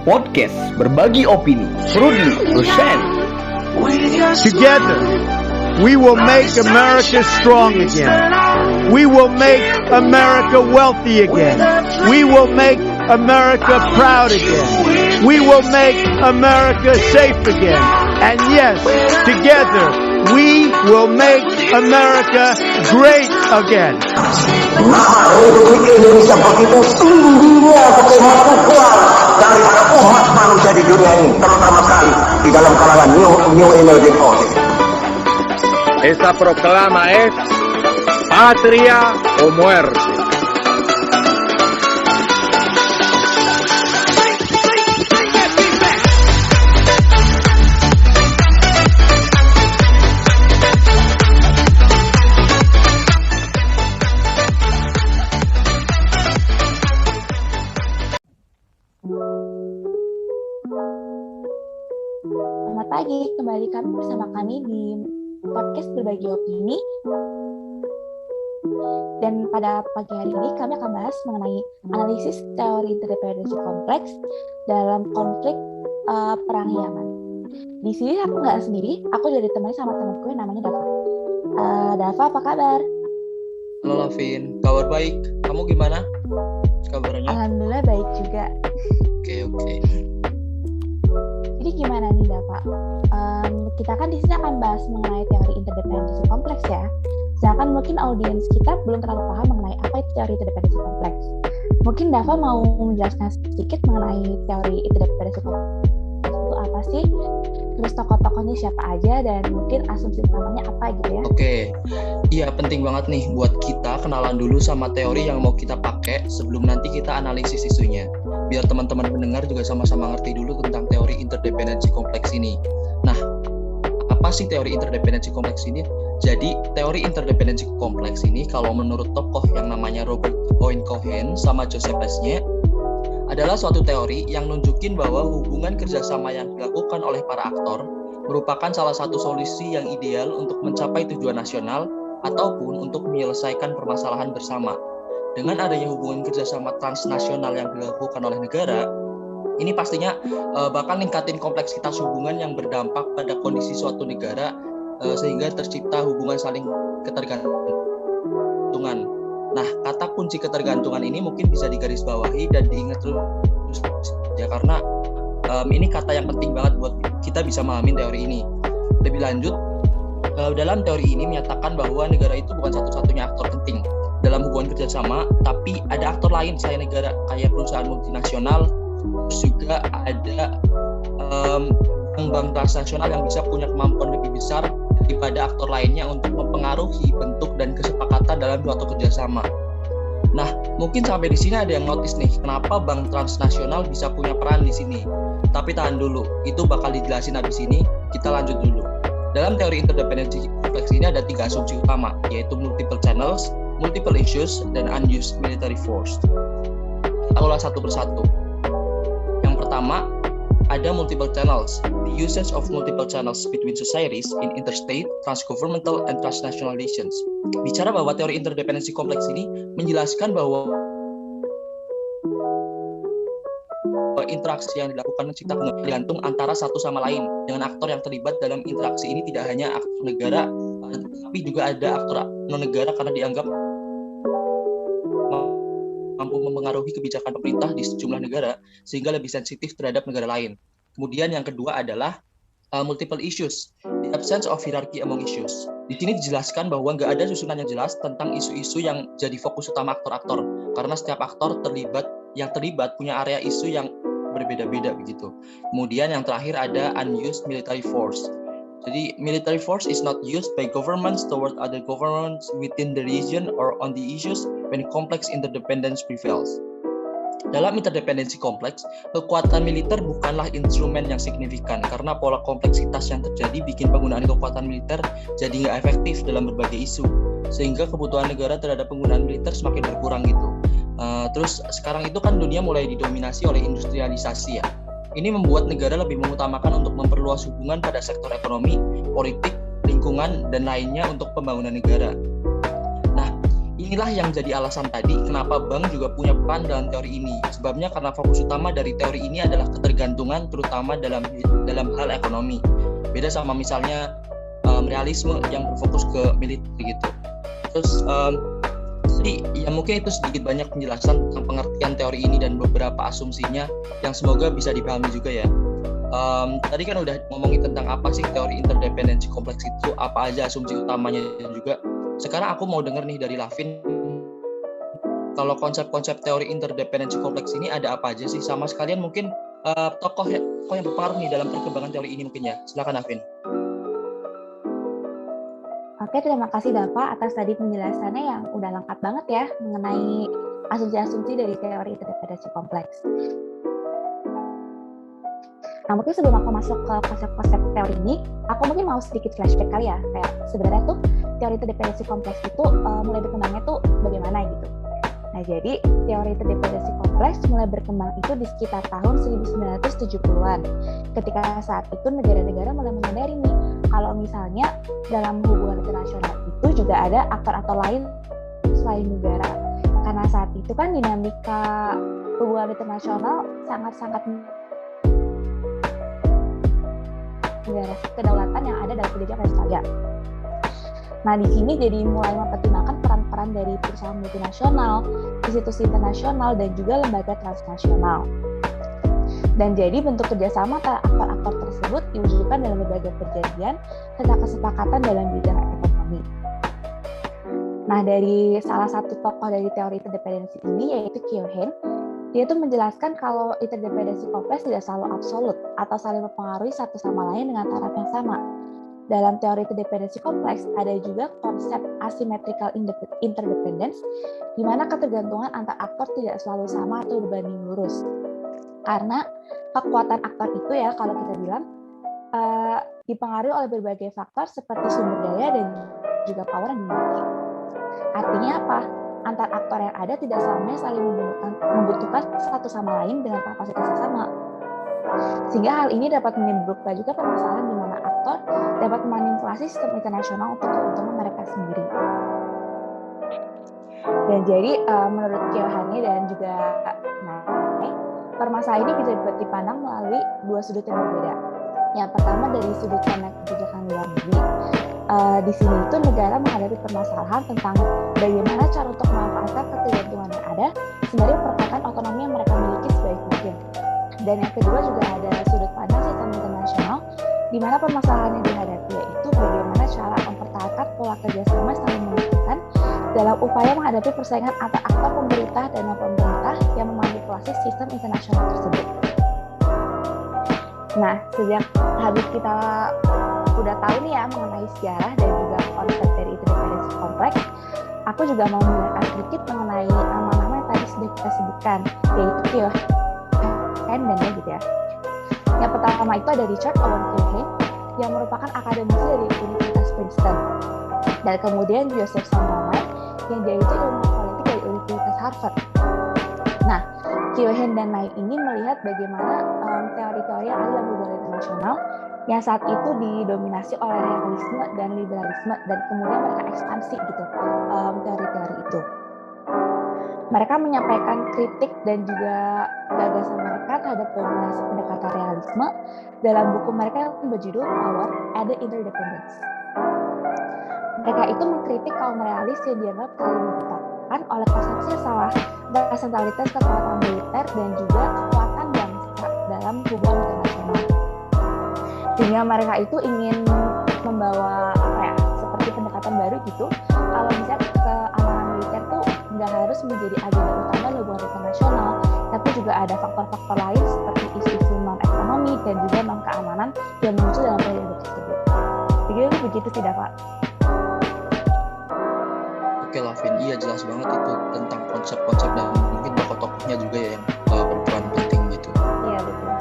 Podcast Berbagi Opini, Rudli Rushan. Together, we will make America strong again. We will make America wealthy again. We will make America proud again. We will make America safe again. And yes, together, we will make America great again. Nama Republik Indonesia begitu tingginya bagaimana kuat daripada umat manusia di dunia ini, terutama sekali di dalam kalangan new emerging forces. Esa proclama es patria o muerte. Selamat pagi, kembali kami bersama kami di podcast Berbagi Opini. Dan pada pagi hari ini kami akan bahas mengenai analisis teori interdependensi kompleks dalam konflik perang Yaman. Di sini aku nggak sendiri, aku juga ditemani sama temanku yang namanya Dava. Dava, apa kabar? Halo Lavin, kabar baik. Kamu gimana kabarnya? Alhamdulillah baik juga. Oke. Jadi gimana nih Dava? Kita kan di sini akan bahas mengenai teori interdependensi kompleks ya. Sedangkan mungkin audiens kita belum terlalu paham mengenai apa itu teori interdependensi kompleks. Mungkin Dava mau menjelaskan sedikit mengenai teori interdependensi kompleks itu apa sih? Terus tokoh-tokohnya siapa aja dan mungkin asumsi utamanya apa gitu ya? Oke, iya penting banget nih buat kita kenalan dulu sama teori yang mau kita pakai sebelum nanti kita analisis isunya. Biar teman-teman pendengar juga sama-sama ngerti dulu tentang teori interdependensi kompleks ini. Nah, apa sih teori interdependensi kompleks ini? Jadi, teori interdependensi kompleks ini kalau menurut tokoh yang namanya Robert Owen Cohen sama Joseph Resnick adalah suatu teori yang nunjukin bahwa hubungan kerjasama yang dilakukan oleh para aktor merupakan salah satu solusi yang ideal untuk mencapai tujuan nasional ataupun untuk menyelesaikan permasalahan bersama. Dengan adanya hubungan kerjasama transnasional yang dilakukan oleh negara, ini pastinya bakal ningkatin kompleksitas hubungan yang berdampak pada kondisi suatu negara sehingga tercipta hubungan saling ketergantungan. Nah, kata kunci ketergantungan ini mungkin bisa digarisbawahi dan diingat terus ya karena ini kata yang penting banget buat kita bisa memahami teori ini. Lebih lanjut, dalam teori ini menyatakan bahwa negara itu bukan satu-satunya aktor penting dalam hubungan kerjasama, tapi ada aktor lain selain negara kayak perusahaan multinasional, terus juga ada bank transnasional yang bisa punya kemampuan lebih besar daripada aktor lainnya untuk mempengaruhi bentuk dan kesepakatan dalam suatu kerjasama. Nah, mungkin sampai di sini ada yang notice nih, kenapa bank transnasional bisa punya peran di sini. Tapi tahan dulu, itu bakal dijelasin habis ini. Kita lanjut dulu. Dalam teori interdependensi kompleks ini ada 3 asumsi utama, yaitu multiple channels, multiple issues, dan unused military force. Kita ulas satu persatu. Yang pertama, ada multiple channels, the usage of multiple channels between societies in interstate, transgovernmental, and transnational relations. Bicara bahwa teori interdependensi kompleks ini menjelaskan bahwa interaksi yang dilakukan mencipta gantung antara satu sama lain dengan aktor yang terlibat dalam interaksi ini tidak hanya aktor negara, tapi juga ada aktor non-negara karena dianggap mampu mempengaruhi kebijakan pemerintah di sejumlah negara sehingga lebih sensitif terhadap negara lain. Kemudian yang kedua adalah multiple issues, the absence of hierarchy among issues. Di sini dijelaskan bahwa nggak ada susunan yang jelas tentang isu-isu yang jadi fokus utama aktor-aktor, karena setiap aktor yang terlibat punya area isu yang berbeda-beda begitu. Kemudian yang terakhir ada unused military force. Jadi military force is not used by governments toward other governments within the region or on the issues when complex interdependence prevails. Dalam interdependensi kompleks, kekuatan militer bukanlah instrumen yang signifikan karena pola kompleksitas yang terjadi bikin penggunaan kekuatan militer jadi nggak efektif dalam berbagai isu, sehingga kebutuhan negara terhadap penggunaan militer semakin berkurang gitu. Terus sekarang itu kan dunia mulai didominasi oleh industrialisasi ya. Ini membuat negara lebih mengutamakan untuk memperluas hubungan pada sektor ekonomi, politik, lingkungan, dan lainnya untuk pembangunan negara. Nah, inilah yang jadi alasan tadi kenapa bank juga punya peran dalam teori ini. Sebabnya karena fokus utama dari teori ini adalah ketergantungan, terutama dalam hal ekonomi. Beda sama misalnya realisme yang berfokus ke militer gitu. Terus jadi ya mungkin itu sedikit banyak penjelasan tentang pengertian teori ini dan beberapa asumsinya yang semoga bisa dipahami juga ya. Tadi kan udah ngomongin tentang apa sih teori interdependensi kompleks itu, apa aja asumsi utamanya juga. Sekarang aku mau denger nih dari Lavin, kalau konsep-konsep teori interdependensi kompleks ini ada apa aja sih? Sama sekalian mungkin tokoh yang berpengaruh nih dalam perkembangan teori ini mungkin ya. Silakan Lavin. Oke, terima kasih Dapa atas tadi penjelasannya yang udah lengkap banget ya mengenai asumsi-asumsi dari teori interdependensi kompleks. Nah, mungkin sebelum aku masuk ke konsep-konsep teori ini, aku mungkin mau sedikit flashback kali ya. Kayak sebenarnya tuh teori interdependensi kompleks itu mulai berkembangnya tuh bagaimana gitu. Nah, jadi teori interdependensi kompleks mulai berkembang itu di sekitar tahun 1970-an. Ketika saat itu negara-negara mulai menyadari nih, kalau misalnya dalam hubungan internasional itu juga ada aktor-aktor lain selain negara. Karena saat itu kan dinamika hubungan internasional sangat-sangat negara kedaulatan yang ada dalam penjajah Australia. Nah, di sini jadi mulai mempertimbangkan peran-peran dari perusahaan multinasional, institusi internasional, dan juga lembaga transnasional. Dan jadi bentuk kerjasama antara aktor-aktor tersebut diwujudkan dalam berbagai perjanjian serta kesepakatan dalam bidang ekonomi. Nah, dari salah satu tokoh dari teori interdependensi ini yaitu Keohane, dia tuh menjelaskan kalau interdependensi kompleks tidak selalu absolut atau saling mempengaruhi satu sama lain dengan taraf yang sama. Dalam teori interdependensi kompleks ada juga konsep asymmetrical interdependence, di mana ketergantungan antar aktor tidak selalu sama atau berbanding lurus. Karena kekuatan aktor itu ya, kalau kita bilang, dipengaruhi oleh berbagai faktor seperti sumber daya dan juga power yang dimiliki. Artinya apa? Antar aktor yang ada tidak selamanya saling membutuhkan satu sama lain dengan kapasitas yang sama. Sehingga hal ini dapat menimbulkan juga permasalahan di mana aktor dapat memanipulasi sistem internasional untuk keuntungan mereka sendiri. Dan jadi menurut Keohane dan juga Nye, permasalahan ini bisa dipandang melalui dua sudut yang berbeda. Yang pertama dari sudut pandang kebijakan luar negeri. Di sini itu negara menghadapi permasalahan tentang bagaimana cara untuk memanfaatkan ketergantungan yang ada sembari mempertahankan otonomi yang mereka miliki sebaik mungkin. Dan yang kedua juga ada sudut pandang sistem internasional, di mana permasalahan yang dihadapi yaitu bagaimana cara mempertahankan pola kerjasama saling menguntungkan dalam upaya menghadapi persaingan antar aktor pemerintah dan non-pemerintah yang memanipulasi sistem internasional tersebut. Nah, sejak habis kita udah tahu nih ya mengenai sejarah dan juga konsep dari interdependensi kompleks, aku juga mau menjelaskan sedikit mengenai nama-nama yang tadi sudah kita sebutkan, yaitu Keohane dan Nye gitu ya. Yang pertama itu ada Richard Owen Keohane yang merupakan akademisi dari Universitas Princeton, dan kemudian Joseph Sondheim yang dia itu ilmu politik dari Universitas Harvard. Nah, Keohane dan Nye ini melihat bagaimana teori-teori yang ada dalam hubungan internasional yang saat itu didominasi oleh realisme dan liberalisme, dan kemudian mereka ekspansi gitu teori-teori itu. Mereka menyampaikan kritik dan juga gagasan mereka terhadap dominasi pendekatan realisme dalam buku mereka yang berjudul Power and the Interdependence. Mereka itu mengkritik kaum realis yang dianggap terlalu dibutakan oleh persepsi yang salah dan sentralitas kekuatan militer dan juga kekuatan bangsa dalam hubungan internasional. Sehingga mereka itu ingin membawa seperti pendekatan baru gitu. Kalau misalnya keamanan militer tuh nggak harus menjadi agenda utama hubungan internasional, tapi juga ada faktor-faktor lain seperti isu-isu non-ekonomi dan juga non-keamanan yang muncul dalam periode tersebut. Jadi begitu tidak Pak? Oke Lavin, iya jelas banget itu tentang konsep-konsep dan mungkin tokoh-tokohnya juga ya yang berperan penting gitu. Iya betul.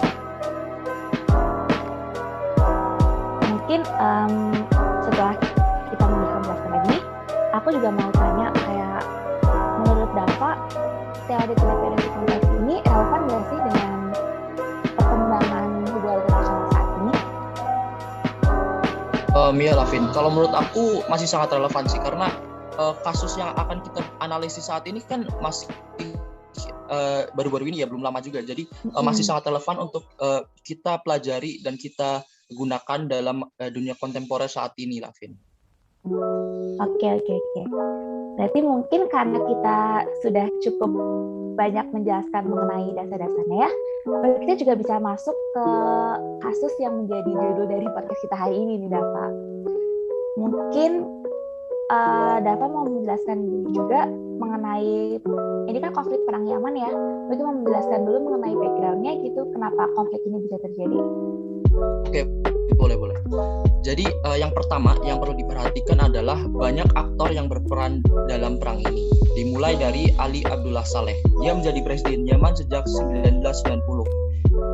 Mungkin setelah kita menjelaskan lagi, aku juga mau tanya kayak menurut Dava, teori interdependensi kompleks ini relevan nggak sih dengan perkembangan hubungan internasional saat ini? Iya Lavin, kalau menurut aku masih sangat relevan sih, karena kasus yang akan kita analisis saat ini kan masih baru-baru ini ya, belum lama juga. Jadi masih sangat relevan untuk kita pelajari dan kita gunakan dalam dunia kontemporer saat ini, Lavin. Oke. Berarti mungkin karena kita sudah cukup banyak menjelaskan mengenai dasar-dasarnya ya, kita juga bisa masuk ke kasus yang menjadi judul dari podcast kita hari ini nih, Dava. Mungkin Dava mau menjelaskan juga mengenai, ini kan konflik perang Yaman ya, mungkin mau menjelaskan dulu mengenai background-nya gitu, kenapa konflik ini bisa terjadi. Oke, boleh. Jadi yang pertama yang perlu diperhatikan adalah banyak aktor yang berperan dalam perang ini. Dimulai dari Ali Abdullah Saleh. Dia menjadi presiden Yaman sejak 1990.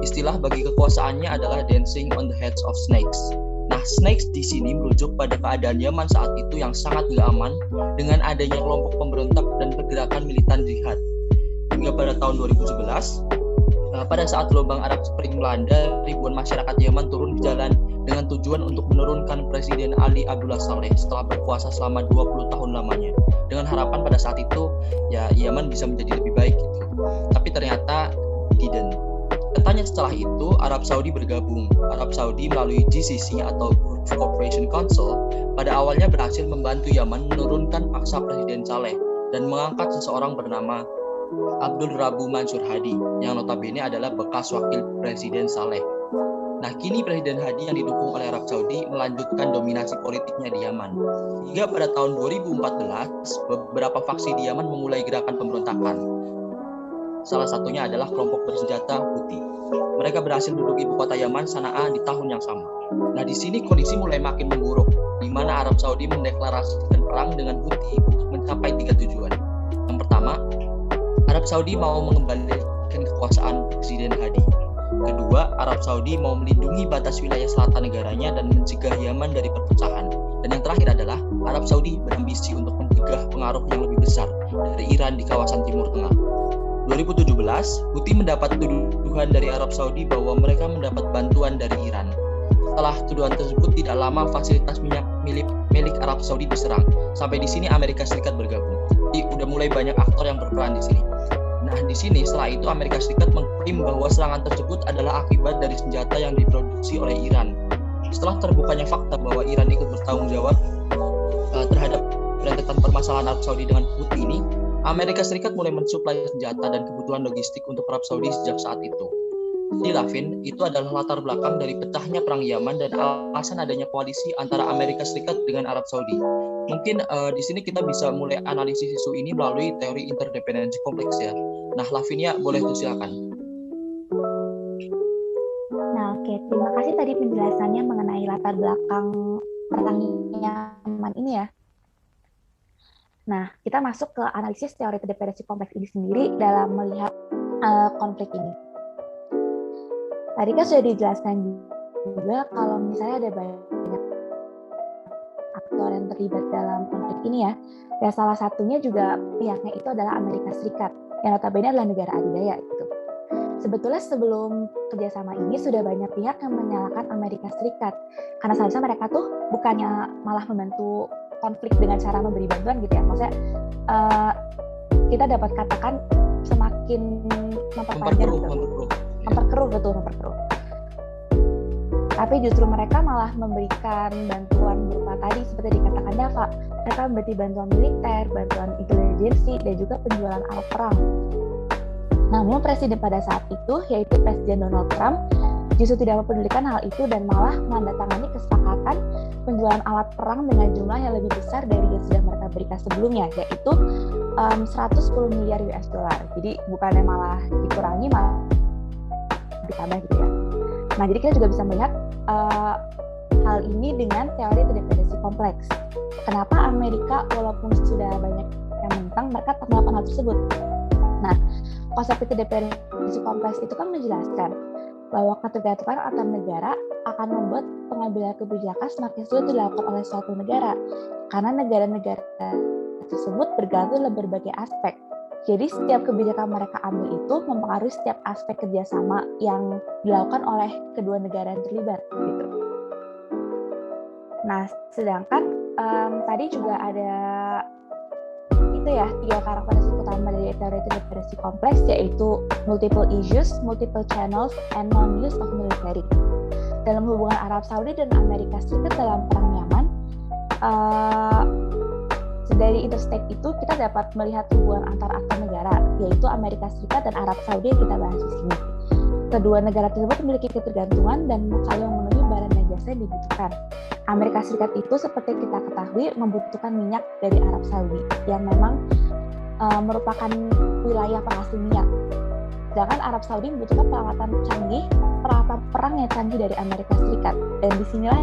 Istilah bagi kekuasaannya adalah dancing on the heads of snakes. Nah, snakes di sini merujuk pada keadaan Yaman saat itu yang sangat nggak aman dengan adanya kelompok pemberontak dan pergerakan militan jihad. Hingga pada tahun 2011, pada saat gelombang Arab Spring melanda, ribuan masyarakat Yaman turun ke jalan dengan tujuan untuk menurunkan Presiden Ali Abdullah Saleh setelah berkuasa selama 20 tahun lamanya. Dengan harapan pada saat itu, ya Yaman bisa menjadi lebih baik gitu. Tapi ternyata didn't. Katanya setelah itu Arab Saudi bergabung. Arab Saudi melalui GCC atau Gulf Cooperation Council pada awalnya berhasil membantu Yaman menurunkan paksa Presiden Saleh dan mengangkat seseorang bernama Abdul Rabu Mansur Hadi yang notabene adalah bekas wakil Presiden Saleh. Nah, kini Presiden Hadi yang didukung oleh Arab Saudi melanjutkan dominasi politiknya di Yaman. Hingga pada tahun 2014, beberapa faksi di Yaman memulai gerakan pemberontakan. Salah satunya adalah kelompok bersenjata Houthi. Mereka berhasil menduduki ibu kota Yaman, Sana'a, di tahun yang sama. Nah, di sini kondisi mulai makin memburuk, di mana Arab Saudi mendeklarasikan perang dengan Houthi untuk mencapai 3 tujuan. Yang pertama, Arab Saudi mau mengembalikan kekuasaan Presiden Hadi. Kedua, Arab Saudi mau melindungi batas wilayah selatan negaranya dan mencegah Yaman dari perpecahan. Dan yang terakhir adalah Arab Saudi berambisi untuk mencegah pengaruh yang lebih besar dari Iran di kawasan Timur Tengah. 2017, Houthi mendapat tuduhan dari Arab Saudi bahwa mereka mendapat bantuan dari Iran. Setelah tuduhan tersebut, tidak lama fasilitas minyak milik Arab Saudi diserang. Sampai di sini Amerika Serikat bergabung. Jadi udah mulai banyak aktor yang berperan di sini. Nah, di sini setelah itu Amerika Serikat mengklaim bahwa serangan tersebut adalah akibat dari senjata yang diproduksi oleh Iran. Setelah terbukanya fakta bahwa Iran ikut bertanggung jawab terhadap rentetan permasalahan Arab Saudi dengan Houthi ini, Amerika Serikat mulai mensuplai senjata dan kebutuhan logistik untuk Arab Saudi sejak saat itu. Jadi Lavin, itu adalah latar belakang dari pecahnya perang Yaman dan alasan adanya koalisi antara Amerika Serikat dengan Arab Saudi. Mungkin di sini kita bisa mulai analisis isu ini melalui teori interdependensi kompleks ya. Nah, Lavinia boleh tuh silakan. Nah, oke. Terima kasih tadi penjelasannya mengenai latar belakang perang Yaman ini ya. Nah, kita masuk ke analisis teori interdependensi kompleks ini sendiri dalam melihat konflik ini. Tadi kan sudah dijelaskan juga kalau misalnya ada banyak aktor yang terlibat dalam konflik ini ya. Dan salah satunya juga pihaknya itu adalah Amerika Serikat, yang notabene adalah negara adidaya gitu. Sebetulnya sebelum kerjasama ini sudah banyak pihak yang menyalahkan Amerika Serikat karena seharusnya mereka tuh bukannya malah membantu konflik dengan cara memberi bantuan gitu ya. Maksudnya kita dapat katakan semakin memperpanjang gitu. Memperkeruh. Tapi justru mereka malah memberikan bantuan berupa tadi seperti dikatakan Dava. Mereka memberi bantuan militer, bantuan intelijensi, dan juga penjualan alat perang. Namun presiden pada saat itu, yaitu Presiden Donald Trump, justru tidak mempedulikan hal itu dan malah menandatangani kesepakatan penjualan alat perang dengan jumlah yang lebih besar dari yang sudah mereka berikan sebelumnya, yaitu 110 miliar US dollar. Jadi bukannya malah dikurangi, malah ditambah gitu ya. Nah, jadi kita juga bisa melihat hal ini dengan teori interdependensi kompleks. Kenapa Amerika walaupun sudah banyak yang menentang, mereka tetap melakukan hal tersebut. Nah, konsep interdependensi kompleks itu kan menjelaskan bahwa ketergantungan antar negara akan membuat pengambilan kebijakan semakin sulit dilakukan oleh suatu negara karena negara-negara tersebut bergantung dalam berbagai aspek. Jadi setiap kebijakan mereka ambil itu mempengaruhi setiap aspek kerjasama yang dilakukan oleh kedua negara yang terlibat gitu. Nah, sedangkan tadi juga ada itu ya 3 karakteristik utama dari teori interdependensi kompleks, yaitu multiple issues, multiple channels, and non-use of military. Dalam hubungan Arab Saudi dan Amerika Serikat dalam Perang Yaman, dari interstate itu kita dapat melihat hubungan antar aktor negara, yaitu Amerika Serikat dan Arab Saudi yang kita bahas di sini. Kedua negara tersebut memiliki ketergantungan dan saling memenuhi barang dan jasa yang dibutuhkan. Amerika Serikat itu seperti kita ketahui membutuhkan minyak dari Arab Saudi yang memang merupakan wilayah penghasil minyak. Sedangkan Arab Saudi membutuhkan peralatan perang yang canggih dari Amerika Serikat, dan disinilah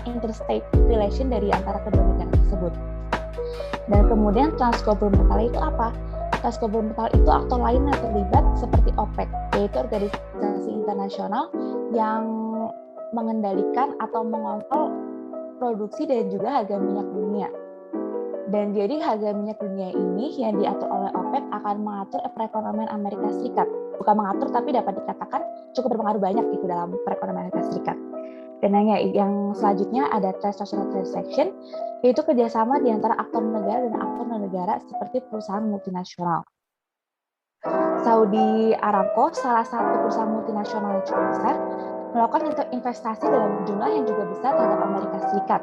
interstate relation dari antara kedua negara tersebut. Dan kemudian transgovernmental itu apa? Transgovernmental itu aktor lain yang terlibat seperti OPEC, yaitu organisasi internasional yang mengendalikan atau mengontrol produksi dan juga harga minyak dunia. Dan jadi harga minyak dunia ini yang diatur oleh OPEC akan mengatur perekonomian Amerika Serikat. Bukan mengatur, tapi dapat dikatakan cukup berpengaruh banyak itu dalam perekonomian Amerika Serikat. Dan yang selanjutnya ada transnational transaction, yaitu kerjasama di antara aktor negara dan aktor non-negara seperti perusahaan multinasional. Saudi Aramco, salah satu perusahaan multinasional yang cukup besar, melakukan investasi dalam jumlah yang juga besar terhadap Amerika Serikat.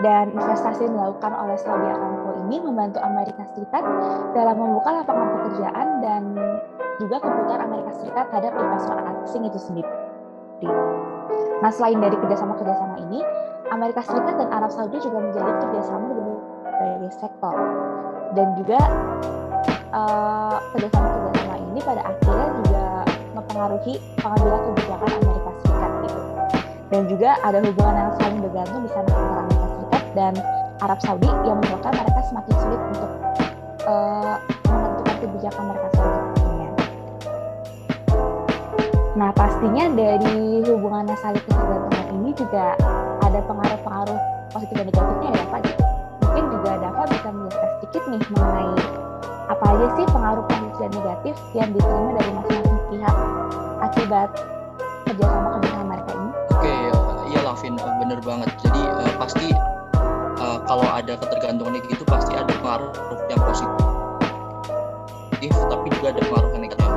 Dan investasi yang dilakukan oleh Saudi Aramco ini membantu Amerika Serikat dalam membuka lapangan pekerjaan dan juga kebutuhan Amerika Serikat terhadap investor asing itu sendiri. Nah, selain dari kerjasama-kerjasama ini, Amerika Serikat dan Arab Saudi juga menjalin kerjasama di berbagai sektor. Dan juga kerjasama-kerjasama ini pada akhirnya juga mempengaruhi pengambilan kebijakan Amerika Serikat gitu. Dan juga ada hubungan yang saling bergantung di sana antara Amerika Serikat dan Arab Saudi yang menyebabkan mereka semakin sulit untuk menentukan kebijakan mereka selanjutnya. Nah, pastinya dari hubungannya saling ketergantungan ini juga ada pengaruh-pengaruh positif dan negatifnya ya, Pak. Mungkin juga Dava bisa menjelaskan sedikit nih mengenai apa aja sih pengaruh positif dan negatif yang diterima dari masing-masing pihak akibat kerjasama mereka ini. Oke, iya Lavin, bener banget. Jadi pasti kalau ada ketergantungan itu pasti ada pengaruh yang positif, tapi juga ada pengaruh yang negatif.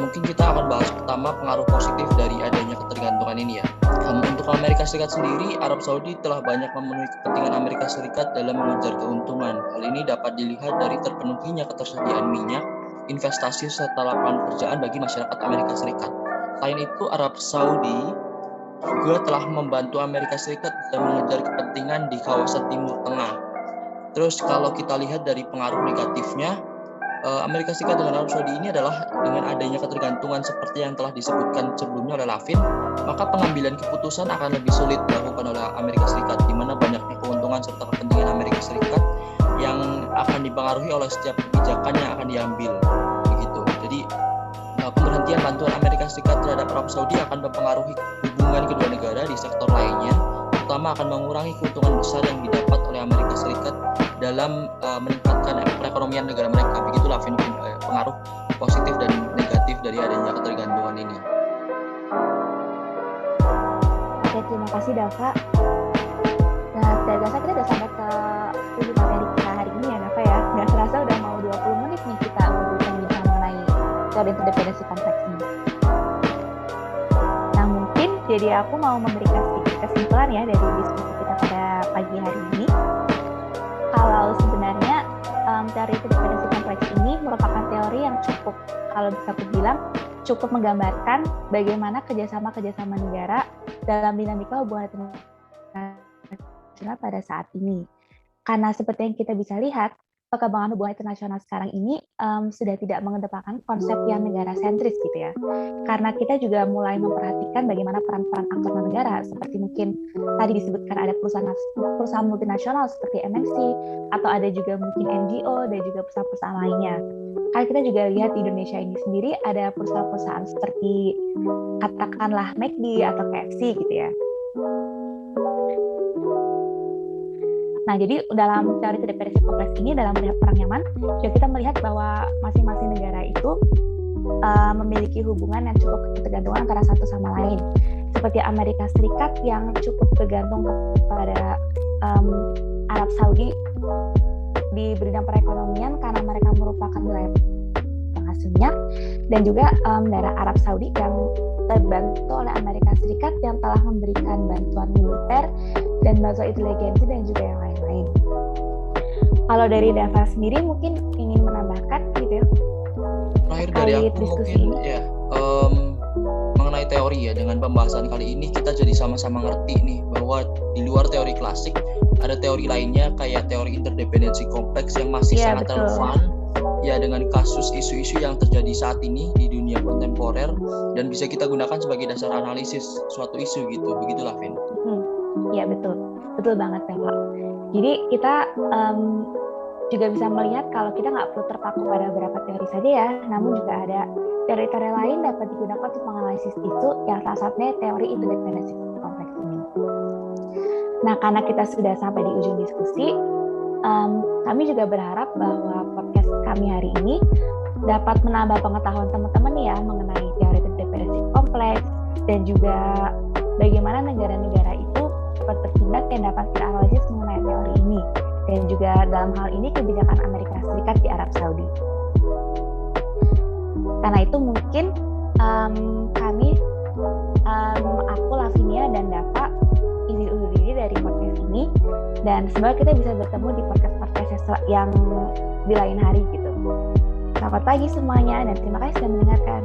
Mungkin kita akan bahas pertama pengaruh positif dari adanya ketergantungan ini ya. Untuk Amerika Serikat sendiri, Arab Saudi telah banyak memenuhi kepentingan Amerika Serikat dalam mengejar keuntungan. Hal ini dapat dilihat dari terpenuhinya ketersediaan minyak, investasi serta lapangan pekerjaan bagi masyarakat Amerika Serikat. Selain itu, Arab Saudi juga telah membantu Amerika Serikat dalam mengejar kepentingan di kawasan Timur Tengah. Terus kalau kita lihat dari pengaruh negatifnya, Amerika Serikat dengan Arab Saudi ini adalah dengan adanya ketergantungan seperti yang telah disebutkan sebelumnya oleh Lavin, maka pengambilan keputusan akan lebih sulit dilakukan oleh Amerika Serikat, di mana banyaknya keuntungan serta kepentingan Amerika Serikat yang akan dipengaruhi oleh setiap kebijakan yang akan diambil. Begitu. Jadi pemberhentian bantuan Amerika Serikat terhadap Arab Saudi akan mempengaruhi hubungan kedua negara di sektor lainnya, terutama akan mengurangi keuntungan besar yang didapat oleh Amerika Serikat dalam meningkatkan perekonomian negara mereka. Begitulah pengaruh positif dan negatif dari adanya ketergantungan ini. Oke, terima kasih Dava. Nah, saya rasa kita udah sampai ke ujung materi kita hari ini ya Dava ya. Nggak terasa udah mau 20 menit nih kita berbincang mengenai teori interdependensi kompleks ini. Nah, mungkin jadi aku mau memberikan sedikit kesimpulan ya dari diskusi kita pada pagi hari ini. Kalau sebenarnya teori interdependensi kompleks ini merupakan teori yang cukup, kalau bisa aku bilang, cukup menggambarkan bagaimana kerjasama negara dalam dinamika hubungan internasional pada saat ini. Karena seperti yang kita bisa lihat, perkembangan hubungan internasional sekarang ini sudah tidak mengedepankan konsep yang negara sentris gitu ya. Karena kita juga mulai memperhatikan bagaimana peran-peran aktor negara, seperti mungkin tadi disebutkan ada perusahaan multinasional seperti MNC, atau ada juga mungkin NGO dan juga perusahaan-perusahaan lainnya. Karena kita juga lihat di Indonesia ini sendiri ada perusahaan-perusahaan seperti katakanlah McD atau KFC gitu ya. Nah, jadi dalam teori interdependensi kompleks ini, dalam melihat Perang Yaman, juga kita melihat bahwa masing-masing negara itu memiliki hubungan yang cukup ketergantungan antara satu sama lain. Seperti Amerika Serikat yang cukup bergantung kepada Arab Saudi di bidang perekonomian karena mereka merupakan wilayah penghasil minyak, dan juga daerah Arab Saudi yang terbantu oleh Amerika Serikat yang telah memberikan bantuan militer dan bantuan intelijensi dan juga yang lain-lain. Kalau dari Dava sendiri mungkin ingin menambahkan gitu ya? Terakhir dari aku mungkin ya mengenai teori ya, dengan pembahasan kali ini kita jadi sama-sama ngerti nih bahwa di luar teori klasik ada teori lainnya kayak teori interdependensi kompleks yang masih sangat relevan ya dengan kasus isu-isu yang terjadi saat ini di dunia kontemporer dan bisa kita gunakan sebagai dasar analisis suatu isu gitu. Begitulah, Vin. Ya betul banget ya Pak. Jadi kita juga bisa melihat kalau kita nggak perlu terpaku pada beberapa teori saja ya, namun juga ada teori-teori lain dapat digunakan untuk menganalisis isu yang salah satunya teori interdependensi kompleks ini. Nah, karena kita sudah sampai di ujung diskusi, kami juga berharap bahwa podcast kami hari ini dapat menambah pengetahuan teman-teman ya mengenai teori interdependensi kompleks dan juga bagaimana negara-negara itu dapat bertindak yang dapat kita analisis mengenai teori ini, dan juga dalam hal ini kebijakan Amerika Serikat di Arab Saudi. Karena itu mungkin aku Lavinia dan Dava izin undur diri dari podcast ini, dan semoga kita bisa bertemu di podcast yang di lain hari gitu. Selamat pagi semuanya dan terima kasih sudah mendengarkan.